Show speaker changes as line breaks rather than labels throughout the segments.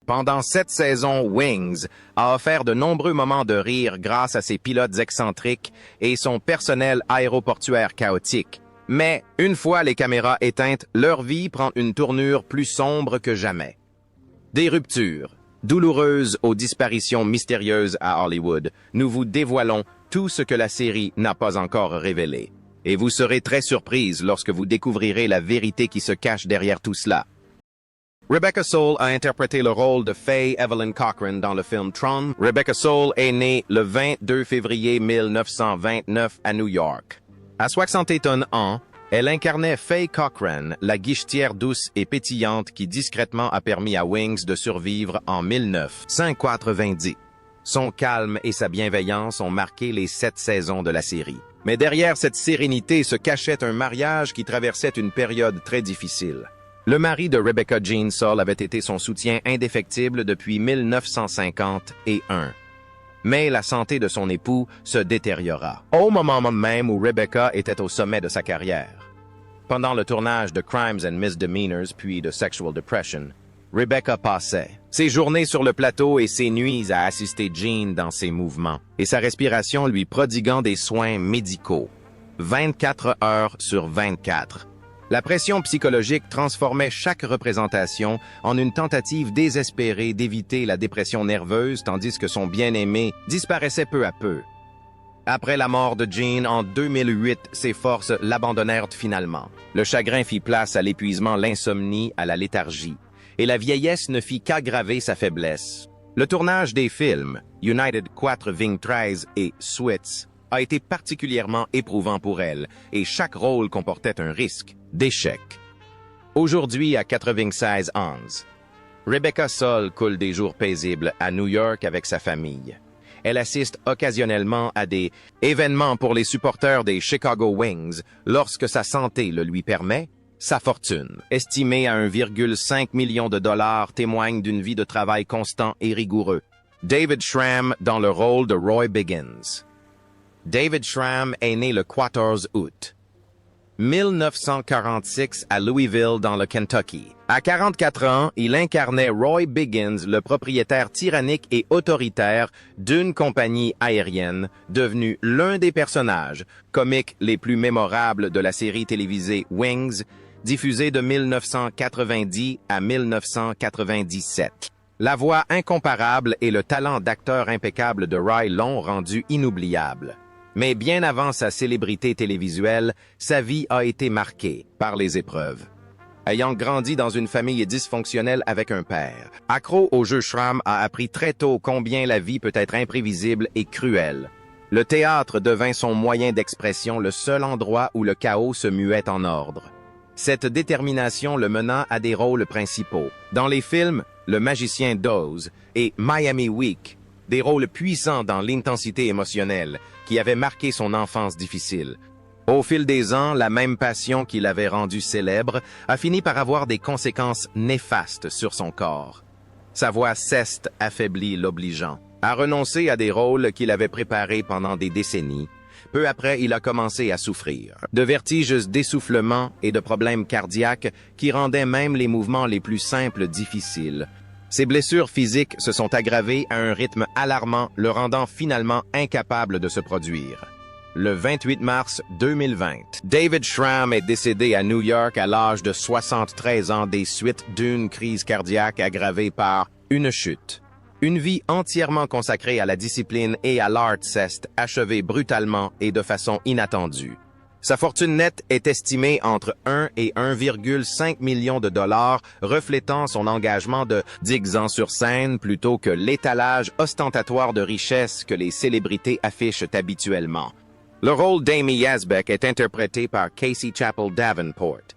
Pendant 7 saisons, Wings a offert de nombreux moments de rire grâce à ses pilotes excentriques et son personnel aéroportuaire chaotique. Mais, une fois les caméras éteintes, leur vie prend une tournure plus sombre que jamais. Des ruptures, douloureuses aux disparitions mystérieuses à Hollywood, nous vous dévoilons tout ce que la série n'a pas encore révélé. Et vous serez très surprise lorsque vous découvrirez la vérité qui se cache derrière tout cela. Rebecca Soule a interprété le rôle de Faye Evelyn Cochran dans le film Tron. Rebecca Soule est née le 22 février 1929 à New York. À 61 ans, elle incarnait Faye Cochran, la guichetière douce et pétillante qui discrètement a permis à Wings de survivre en 1990. Son calme et sa bienveillance ont marqué les 7 saisons de la série. Mais derrière cette sérénité se cachait un mariage qui traversait une période très difficile. Le mari de Rebecca Jean Soule avait été son soutien indéfectible depuis 1951. Mais la santé de son époux se détériora, au moment même où Rebecca était au sommet de sa carrière. Pendant le tournage de Crimes and Misdemeanors puis de Sexual Depression, Rebecca passait ses journées sur le plateau et ses nuits à assister Jean dans ses mouvements, et sa respiration lui prodiguant des soins médicaux, 24 heures sur 24. La pression psychologique transformait chaque représentation en une tentative désespérée d'éviter la dépression nerveuse tandis que son bien-aimé disparaissait peu à peu. Après la mort de Jean en 2008, ses forces l'abandonnèrent finalement. Le chagrin fit place à l'épuisement, l'insomnie, à la léthargie. Et la vieillesse ne fit qu'aggraver sa faiblesse. Le tournage des films United 4 Ving 13 et Swits a été particulièrement éprouvant pour elle, et chaque rôle comportait un risque d'échec. Aujourd'hui, à 96 ans, Rebecca Soule coule des jours paisibles à New York avec sa famille. Elle assiste occasionnellement à des événements pour les supporters des Chicago Wings lorsque sa santé le lui permet. Sa fortune, estimée à 1,5 million de dollars, témoigne d'une vie de travail constant et rigoureux. David Schramm dans le rôle de Roy Biggins. David Schramm est né le 14 août 1946 à Louisville, dans le Kentucky. À 44 ans, il incarnait Roy Biggins, le propriétaire tyrannique et autoritaire d'une compagnie aérienne, devenu l'un des personnages comiques les plus mémorables de la série télévisée Wings, diffusée de 1990 à 1997. La voix incomparable et le talent d'acteur impeccable de Roy l'ont rendu inoubliable. Mais bien avant sa célébrité télévisuelle, sa vie a été marquée par les épreuves. Ayant grandi dans une famille dysfonctionnelle avec un père, accro au jeu Schramm a appris très tôt combien la vie peut être imprévisible et cruelle. Le théâtre devint son moyen d'expression, le seul endroit où le chaos se muait en ordre. Cette détermination le mena à des rôles principaux. Dans les films Le Magicien d'Oz et Miami Week, des rôles puissants dans l'intensité émotionnelle qui avait marqué son enfance difficile. Au fil des ans, la même passion qui l'avait rendu célèbre a fini par avoir des conséquences néfastes sur son corps. Sa voix ceste affaiblie l'obligeant à renoncer à des rôles qu'il avait préparés pendant des décennies. Peu après, il a commencé à souffrir de vertiges, d'essoufflement et de problèmes cardiaques qui rendaient même les mouvements les plus simples difficiles. Ses blessures physiques se sont aggravées à un rythme alarmant, le rendant finalement incapable de se produire. Le 28 mars 2020, David Schramm est décédé à New York à l'âge de 73 ans des suites d'une crise cardiaque aggravée par une chute. Une vie entièrement consacrée à la discipline et à l'art s'est achevée brutalement et de façon inattendue. Sa fortune nette est estimée entre 1 et 1,5 million de dollars, reflétant son engagement de 10 ans sur scène plutôt que l'étalage ostentatoire de richesses que les célébrités affichent habituellement. Le rôle d'Amy Yazbek est interprété par Casey Chappell Davenport.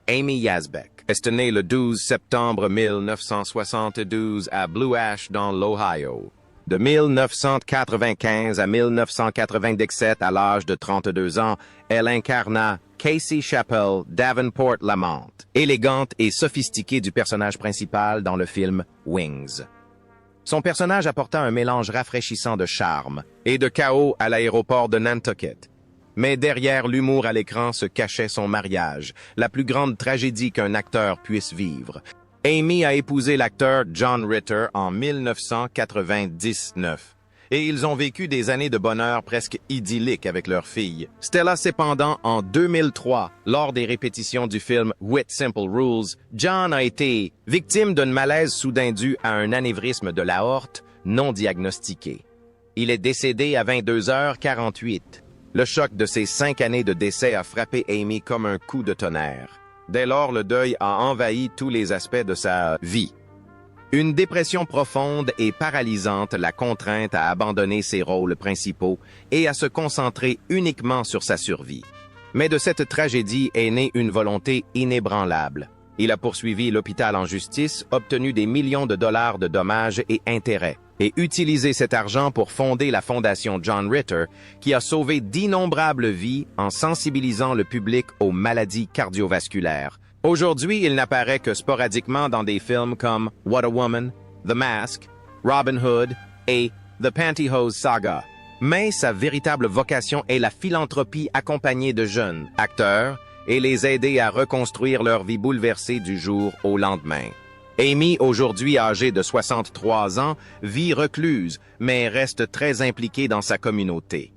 Amy Yazbek est née le 12 septembre 1972 à Blue Ash dans l'Ohio. De 1995 à 1997, à l'âge de 32 ans, elle incarna Casey Chappell Davenport Lamont, élégante et sophistiquée du personnage principal dans le film Wings. Son personnage apporta un mélange rafraîchissant de charme et de chaos à l'aéroport de Nantucket. Mais derrière l'humour à l'écran se cachait son mariage, la plus grande tragédie qu'un acteur puisse vivre. Amy a épousé l'acteur John Ritter en 1999. Et ils ont vécu des années de bonheur presque idylliques avec leur fille. Stella, cependant, en 2003, lors des répétitions du film With Simple Rules, John a été victime d'un malaise soudain dû à un anévrisme de l'aorte non diagnostiqué. Il est décédé à 22h48. Le choc de ces 5 années de décès a frappé Amy comme un coup de tonnerre. Dès lors, le deuil a envahi tous les aspects de sa vie. Une dépression profonde et paralysante l'a contrainte à abandonner ses rôles principaux et à se concentrer uniquement sur sa survie. Mais de cette tragédie est née une volonté inébranlable. Il a poursuivi l'hôpital en justice, obtenu des millions de dollars de dommages et intérêts, et utilisé cet argent pour fonder la fondation John Ritter, qui a sauvé d'innombrables vies en sensibilisant le public aux maladies cardiovasculaires. Aujourd'hui, il n'apparaît que sporadiquement dans des films comme What a Woman, The Mask, Robin Hood et The Pantyhose Saga. Mais sa véritable vocation est la philanthropie accompagnée de jeunes acteurs et les aider à reconstruire leur vie bouleversée du jour au lendemain. Amy, aujourd'hui âgée de 63 ans, vit recluse, mais reste très impliquée dans sa communauté.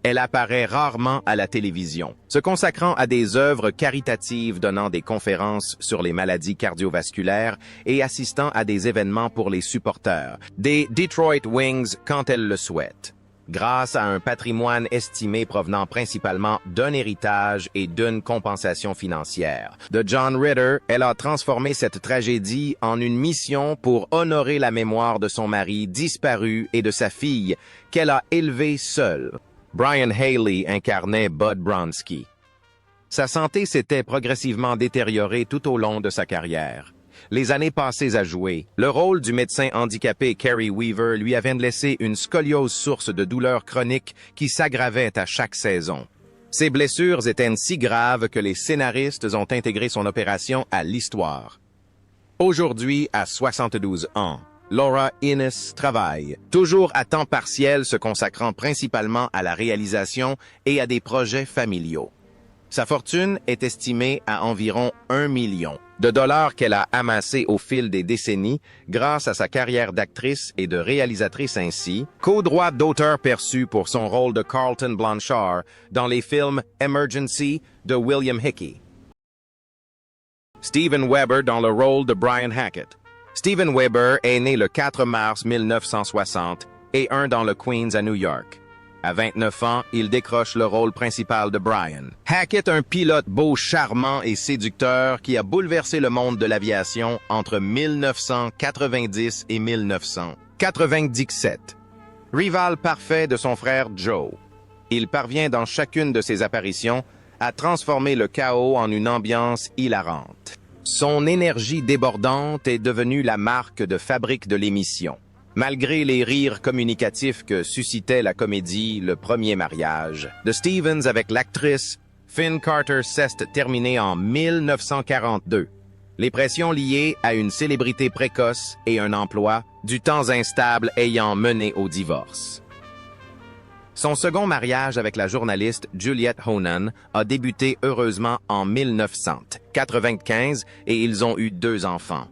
Elle apparaît rarement à la télévision, se consacrant à des œuvres caritatives donnant des conférences sur les maladies cardiovasculaires et assistant à des événements pour les supporters, des Detroit Wings quand elle le souhaite. Grâce à un patrimoine estimé provenant principalement d'un héritage et d'une compensation financière de John Ritter, elle a transformé cette tragédie en une mission pour honorer la mémoire de son mari disparu et de sa fille qu'elle a élevée seule. Brian Haley incarnait Bud Bronski. Sa santé s'était progressivement détériorée tout au long de sa carrière. Les années passées à jouer, le rôle du médecin handicapé Kerry Weaver lui avait laissé une scoliose source de douleurs chroniques qui s'aggravait à chaque saison. Ses blessures étaient si graves que les scénaristes ont intégré son opération à l'histoire. Aujourd'hui, à 72 ans, Laura Innes travaille, toujours à temps partiel se consacrant principalement à la réalisation et à des projets familiaux. Sa fortune est estimée à environ 1 million de dollars qu'elle a amassés au fil des décennies grâce à sa carrière d'actrice et de réalisatrice ainsi qu'aux droits d'auteur perçus pour son rôle de Carlton Blanchard dans les films Emergency de William Hickey. Steven Weber dans le rôle de Brian Hackett. Steven Weber est né le 4 mars 1960 et dans le Queens à New York. À 29 ans, il décroche le rôle principal de Brian. Hackett, un pilote beau, charmant et séducteur qui a bouleversé le monde de l'aviation entre 1990 et 1997. Rival parfait de son frère Joe, il parvient dans chacune de ses apparitions à transformer le chaos en une ambiance hilarante. Son énergie débordante est devenue la marque de fabrique de l'émission. Malgré les rires communicatifs que suscitait la comédie Le Premier Mariage de Stevens avec l'actrice Finn Carter Cest terminée en 1942, les pressions liées à une célébrité précoce et un emploi du temps instable ayant mené au divorce. Son second mariage avec la journaliste Juliette Honan a débuté heureusement en 1995 et ils ont eu 2 enfants.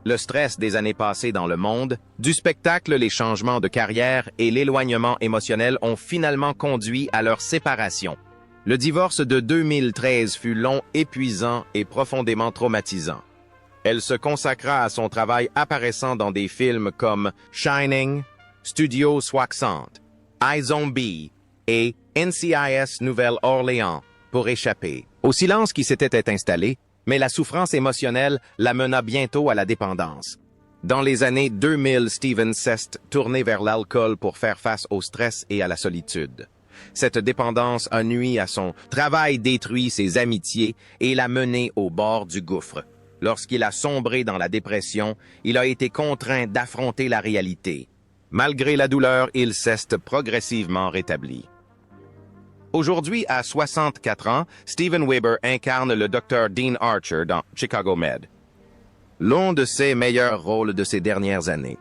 Le stress des années passées dans le monde, du spectacle, les changements de carrière et l'éloignement émotionnel ont finalement conduit à leur séparation. Le divorce de 2013 fut long, épuisant et profondément traumatisant. Elle se consacra à son travail apparaissant dans des films comme Shining, Studio 60, iZombie et NCIS Nouvelle-Orléans pour échapper au silence qui s'était installé, mais la souffrance émotionnelle la mena bientôt à la dépendance. Dans les années 2000, Steven Cest tournait vers l'alcool pour faire face au stress et à la solitude. Cette dépendance a nui à son travail, détruit ses amitiés et l'a mené au bord du gouffre. Lorsqu'il a sombré dans la dépression, il a été contraint d'affronter la réalité. Malgré la douleur, il s'est progressivement rétabli. Aujourd'hui, à 64 ans, Steven Weber incarne le Dr. Dean Archer dans Chicago Med, l'un de ses meilleurs rôles de ces dernières années.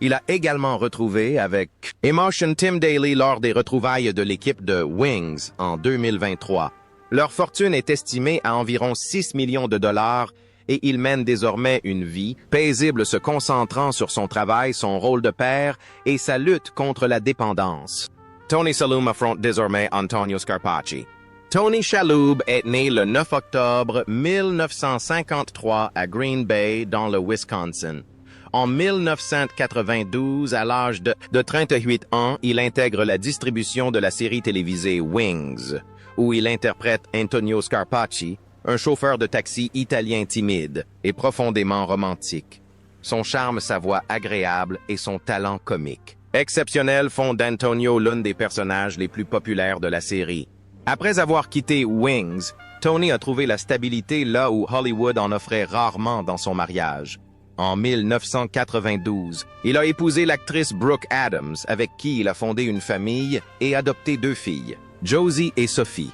Il a également retrouvé avec Emotion Tim Daly lors des retrouvailles de l'équipe de Wings en 2023. Leur fortune est estimée à environ 6 millions de dollars et il mène désormais une vie paisible se concentrant sur son travail, son rôle de père et sa lutte contre la dépendance. Tony Shalhoub affronte désormais Antonio Scarpacci. Tony Shalhoub est né le 9 octobre 1953 à Green Bay, dans le Wisconsin. En 1992, à l'âge de 38 ans, il intègre la distribution de la série télévisée Wings, où il interprète Antonio Scarpacci, un chauffeur de taxi italien timide et profondément romantique. Son charme, sa voix agréable et son talent comique exceptionnel font d'Antonio l'un des personnages les plus populaires de la série. Après avoir quitté Wings, Tony a trouvé la stabilité là où Hollywood en offrait rarement dans son mariage. En 1992, il a épousé l'actrice Brooke Adams, avec qui il a fondé une famille et adopté 2 filles, Josie et Sophie.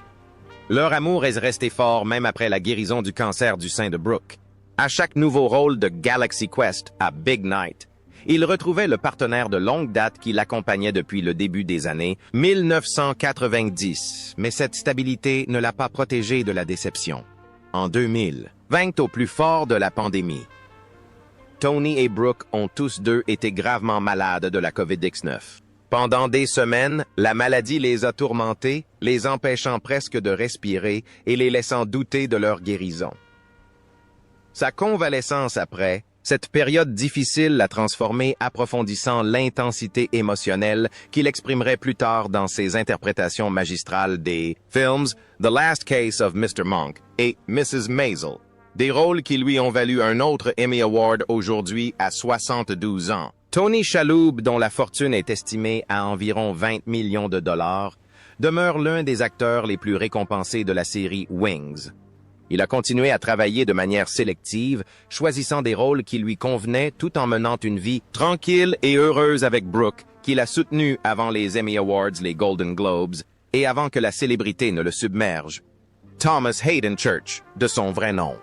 Leur amour est resté fort même après la guérison du cancer du sein de Brooke. À chaque nouveau rôle de Galaxy Quest à Big Night, il retrouvait le partenaire de longue date qui l'accompagnait depuis le début des années 1990, mais cette stabilité ne l'a pas protégé de la déception. En 2000, au plus fort de la pandémie, Tony et Brooke ont tous deux été gravement malades de la COVID-19. Pendant des semaines, la maladie les a tourmentés, les empêchant presque de respirer et les laissant douter de leur guérison. Sa convalescence après, cette période difficile l'a transformé, approfondissant l'intensité émotionnelle qu'il exprimerait plus tard dans ses interprétations magistrales des films The Last Case of Mr. Monk et Mrs. Maisel. Des rôles qui lui ont valu un autre Emmy Award aujourd'hui à 72 ans. Tony Shalhoub, dont la fortune est estimée à environ 20 millions de dollars, demeure l'un des acteurs les plus récompensés de la série Wings. Il a continué à travailler de manière sélective, choisissant des rôles qui lui convenaient tout en menant une vie tranquille et heureuse avec Brooke, qu'il a soutenue avant les Emmy Awards, les Golden Globes, et avant que la célébrité ne le submerge. Thomas Hayden Church, de son vrai nom.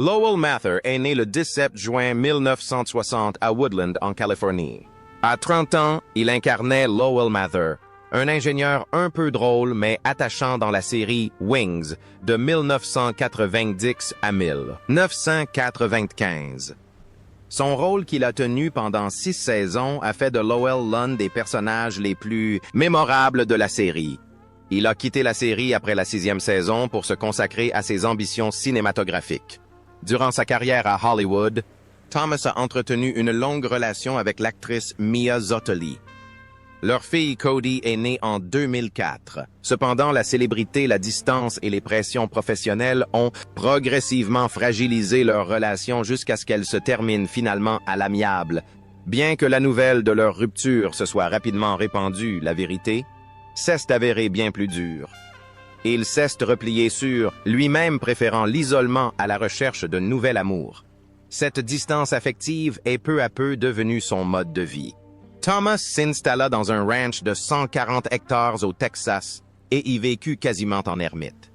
Lowell Mather est né le 17 juin 1960 à Woodland, en Californie. À 30 ans, il incarnait Lowell Mather, un ingénieur un peu drôle mais attachant dans la série Wings de 1990 à 1995. Son rôle qu'il a tenu pendant 6 saisons a fait de Lowell l'un des personnages les plus mémorables de la série. Il a quitté la série après la 6e saison pour se consacrer à ses ambitions cinématographiques. Durant sa carrière à Hollywood, Thomas a entretenu une longue relation avec l'actrice Mia Zottoli. Leur fille Cody est née en 2004. Cependant, la célébrité, la distance et les pressions professionnelles ont progressivement fragilisé leur relation jusqu'à ce qu'elle se termine finalement à l'amiable. Bien que la nouvelle de leur rupture se soit rapidement répandue, la vérité s'est avérée bien plus dure. Il s'est replié sur lui-même, préférant l'isolement à la recherche de nouvel amour. Cette distance affective est peu à peu devenue son mode de vie. Thomas s'installa dans un ranch de 140 hectares au Texas et y vécut quasiment en ermite.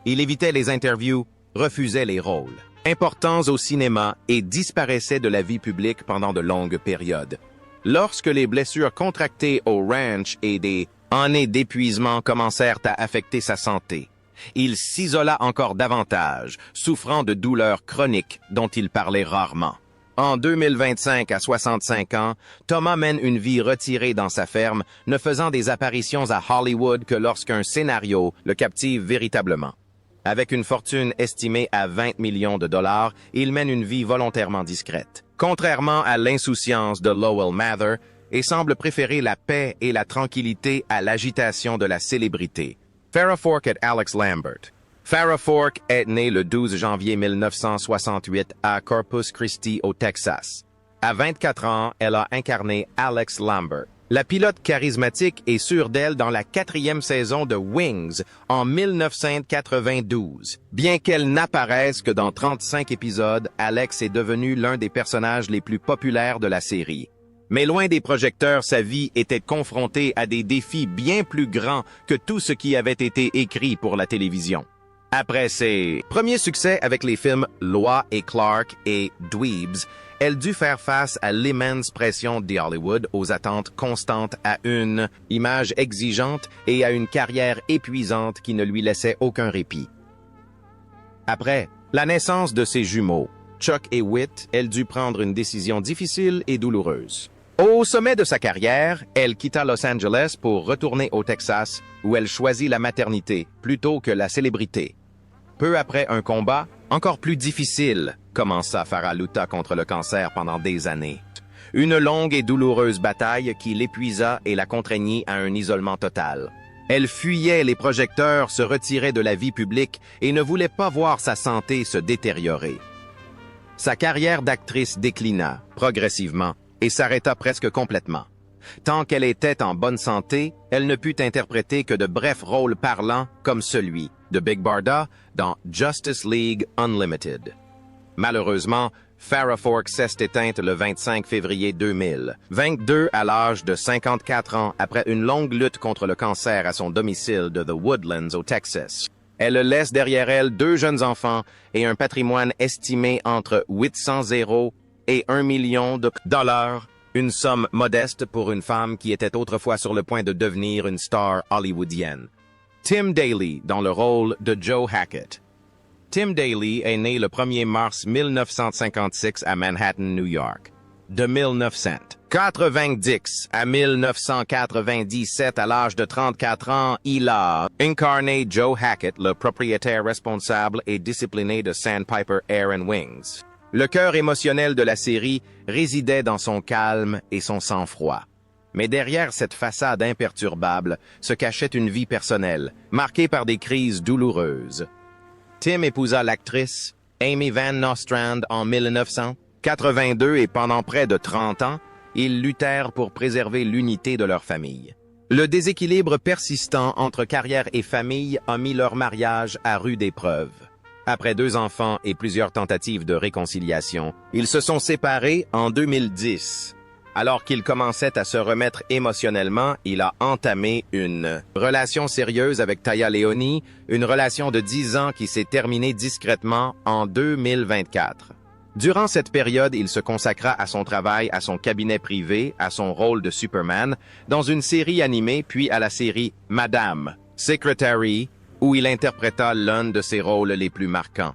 Il évitait les interviews, refusait les rôles importants au cinéma et disparaissait de la vie publique pendant de longues périodes. Lorsque les blessures contractées au ranch et des années d'épuisement commencèrent à affecter sa santé, il s'isola encore davantage, souffrant de douleurs chroniques dont il parlait rarement. En 2025, à 65 ans, Thomas mène une vie retirée dans sa ferme, ne faisant des apparitions à Hollywood que lorsqu'un scénario le captive véritablement. Avec une fortune estimée à 20 millions de dollars, il mène une vie volontairement discrète, contrairement à l'insouciance de Lowell Mather, et semble préférer la paix et la tranquillité à l'agitation de la célébrité. Farrah Fawcett et Alex Lambert. Farrah Fawcett est née le 12 janvier 1968 à Corpus Christi, au Texas. À 24 ans, elle a incarné Alex Lambert, la pilote charismatique et sûre d'elle dans la 4e saison de Wings en 1992. Bien qu'elle n'apparaisse que dans 35 épisodes, Alex est devenue l'un des personnages les plus populaires de la série. Mais loin des projecteurs, sa vie était confrontée à des défis bien plus grands que tout ce qui avait été écrit pour la télévision. Après ses premiers succès avec les films Loi et Clark et Dweebs, elle dut faire face à l'immense pression de Hollywood, aux attentes constantes, à une image exigeante et à une carrière épuisante qui ne lui laissait aucun répit. Après La naissance de ses jumeaux, Chuck et Whit, elle dut prendre une décision difficile et douloureuse. Au sommet de sa carrière, elle quitta Los Angeles pour retourner au Texas, où elle choisit la maternité plutôt que la célébrité. Peu après un combat encore plus difficile, commença Farah lutta contre le cancer pendant des années. Une longue et douloureuse bataille qui l'épuisa et la contraignit à un isolement total. Elle fuyait les projecteurs, se retirait de la vie publique et ne voulait pas voir sa santé se détériorer. Sa carrière d'actrice déclina progressivement et s'arrêta presque complètement. Tant qu'elle était en bonne santé, elle ne put interpréter que de brefs rôles parlants comme celui de Big Barda dans Justice League Unlimited. Malheureusement, Farah Fork s'est éteinte le 25 février 2000, 22 à l'âge de 54 ans après une longue lutte contre le cancer à son domicile de The Woodlands au Texas. Elle laisse derrière elle 2 jeunes enfants et un patrimoine estimé entre 800 € et 1 million de dollars, une somme modeste pour une femme qui était autrefois sur le point de devenir une star hollywoodienne. Tim Daly dans le rôle de Joe Hackett. Tim Daly est né le 1er mars 1956 à Manhattan, New York. De 1990 à 1997, à l'âge de 34 ans, il a incarné Joe Hackett, le propriétaire responsable et discipliné de Sandpiper Air and Wings. Le cœur émotionnel de la série résidait dans son calme et son sang-froid. Mais derrière cette façade imperturbable se cachait une vie personnelle, marquée par des crises douloureuses. Tim épousa l'actrice Amy Van Nostrand en 1982 et pendant près de 30 ans, ils luttèrent pour préserver l'unité de leur famille. Le déséquilibre persistant entre carrière et famille a mis leur mariage à rude épreuve. Après 2 enfants et plusieurs tentatives de réconciliation, ils se sont séparés en 2010. Alors qu'il commençait à se remettre émotionnellement, il a entamé une relation sérieuse avec Téa Leoni, une relation de 10 ans qui s'est terminée discrètement en 2024. Durant cette période, il se consacra à son travail, à son cabinet privé, à son rôle de Superman, dans une série animée, puis à la série Madame Secretary, où il interpréta l'un de ses rôles les plus marquants.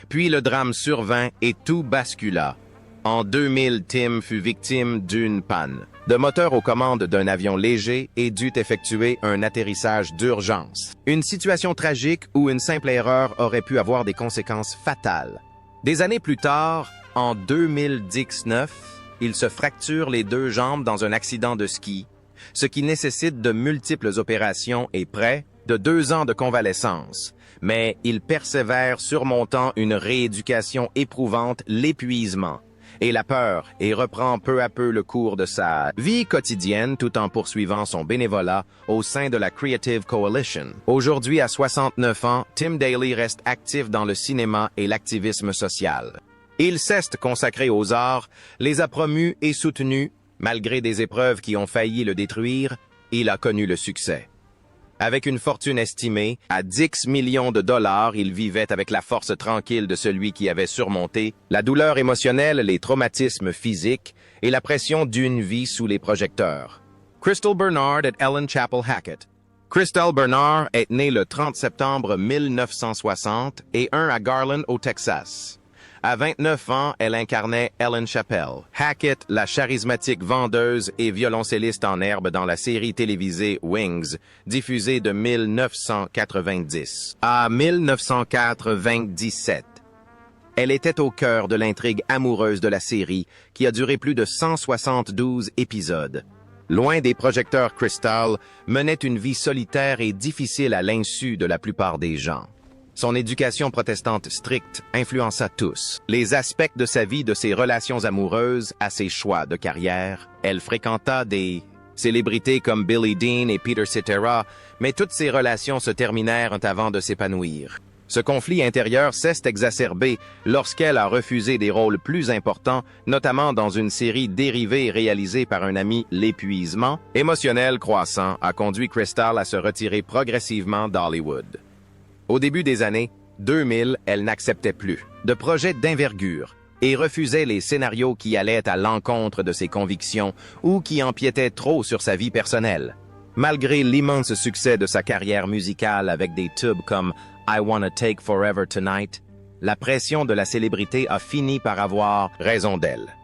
Puis le drame survint et tout bascula. En 2000, Tim fut victime d'une panne de moteur aux commandes d'un avion léger et dut effectuer un atterrissage d'urgence. Une situation tragique où une simple erreur aurait pu avoir des conséquences fatales. Des années plus tard, en 2019, il se fracture les 2 jambes dans un accident de ski, ce qui nécessite de multiples opérations et près de 2 ans de convalescence. Mais il persévère surmontant une rééducation éprouvante, l'épuisement et la peur, et reprend peu à peu le cours de sa vie quotidienne tout en poursuivant son bénévolat au sein de la Creative Coalition. Aujourd'hui, à 69 ans, Tim Daly reste actif dans le cinéma et l'activisme social. Il s'est consacré aux arts, les a promus et soutenus, malgré des épreuves qui ont failli le détruire, il a connu le succès. Avec une fortune estimée à 10 millions de dollars, il vivait avec la force tranquille de celui qui avait surmonté la douleur émotionnelle, les traumatismes physiques et la pression d'une vie sous les projecteurs. Crystal Bernard et Ellen Chapel Hackett. Crystal Bernard est née le 30 septembre 1960 et à Garland, au Texas. À 29 ans, elle incarnait Ellen Chappell. Hackett, la charismatique vendeuse et violoncelliste en herbe dans la série télévisée Wings, diffusée de 1990 à 1997. Elle était au cœur de l'intrigue amoureuse de la série, qui a duré plus de 172 épisodes. Loin des projecteurs, Crystal menait une vie solitaire et difficile à l'insu de la plupart des gens. Son éducation protestante stricte influença tous. Les aspects de sa vie, de ses relations amoureuses à ses choix de carrière. Elle fréquenta des célébrités comme Billy Dean et Peter Cetera, mais toutes ces relations se terminèrent avant de s'épanouir. Ce conflit intérieur s'est exacerbé lorsqu'elle a refusé des rôles plus importants, notamment dans une série dérivée réalisée par un ami. L'épuisement émotionnel croissant a conduit Crystal à se retirer progressivement d'Hollywood. Au début des années 2000, elle n'acceptait plus de projets d'envergure et refusait les scénarios qui allaient à l'encontre de ses convictions ou qui empiétaient trop sur sa vie personnelle. Malgré l'immense succès de sa carrière musicale avec des tubes comme I Wanna Take Forever Tonight, la pression de la célébrité a fini par avoir raison d'elle.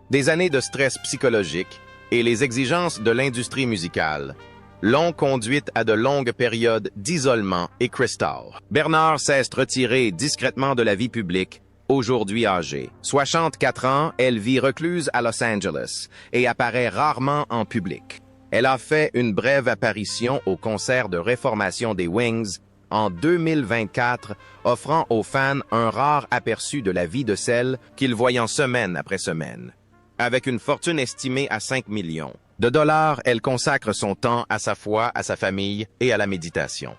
Des années de stress psychologique et les exigences de l'industrie musicale l'ont conduite à de longues périodes d'isolement et crystal. Bernard s'est retirée discrètement de la vie publique, aujourd'hui âgée. 64 ans, elle vit recluse à Los Angeles et apparaît rarement en public. Elle a fait une brève apparition au concert de réformation des Wings en 2024, offrant aux fans un rare aperçu de la vie de celle qu'ils voient semaine après semaine. Avec une fortune estimée à 5 millions de dollars, elle consacre son temps à sa foi, à sa famille et à la méditation.